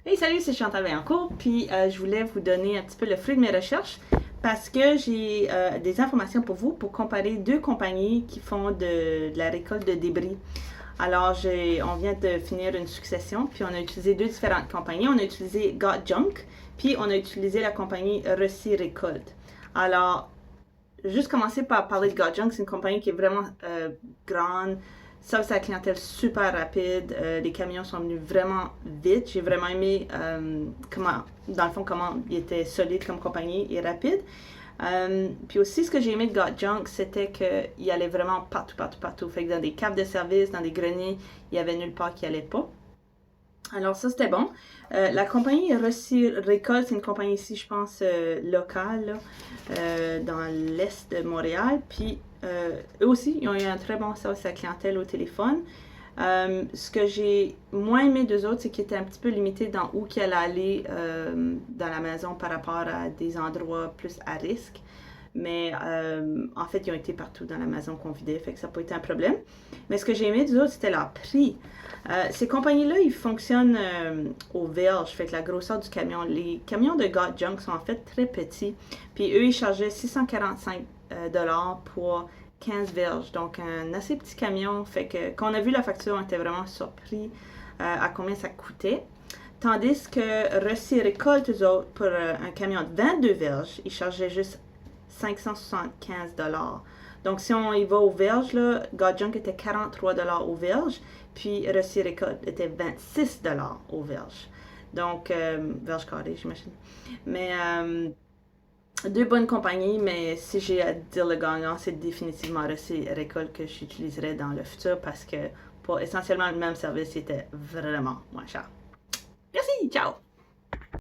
Hey, salut, c'est Chantal Vaillancourt, puis je voulais vous donner un petit peu le fruit de mes recherches parce que j'ai des informations pour vous pour comparer deux compagnies qui font de la récolte de débris. Alors, on vient de finir une succession, puis on a utilisé deux différentes compagnies. On a utilisé Got Junk, puis on a utilisé la compagnie Recy Récolte. Alors, juste commencer par parler de Got Junk, c'est une compagnie qui est vraiment grande, service à la clientèle super rapide, les camions sont venus vraiment vite. J'ai vraiment aimé comment, dans le fond, comment il était solide comme compagnie et rapide. Puis aussi, ce que j'ai aimé de Got Junk, c'était qu'il allait vraiment partout, partout, partout. Fait que dans des caves de service, dans des greniers, il y avait nulle part qui allait pas. Alors ça, c'était bon. La compagnie Récolte, c'est une compagnie ici, je pense, locale, là, dans l'est de Montréal. Puis eux aussi, ils ont eu un très bon service à la clientèle au téléphone. Ce que j'ai moins aimé d'eux autres, c'est qu'ils étaient un petit peu limités dans où qu'ils allaient aller dans la maison par rapport à des endroits plus à risque. Mais en fait, ils ont été partout dans la maison qu'on vidait, fait que ça n'a pas été un problème. Mais ce que j'ai aimé des autres, c'était leur prix. Ces compagnies-là, ils fonctionnent au verge, fait que la grosseur du camion. Les camions de Got Junk sont en fait très petits. Puis eux, ils chargeaient 645 pour 15 verges. Donc un assez petit camion. Fait que quand on a vu la facture, on était vraiment surpris à combien ça coûtait. Tandis que Recy Récolte, eux autres, pour un camion de 22 verges, ils chargeaient juste 575 $. Donc, si on y va aux verges, là, God Junk était 43 $ aux verges, puis Recy Récolte était 26 $ aux verges. Donc, verges carrées, j'imagine. Mais, deux bonnes compagnies, mais si j'ai à dire le gagnant, c'est définitivement Recy Récolte que j'utiliserai dans le futur parce que pour essentiellement le même service, c'était vraiment moins cher. Merci, ciao!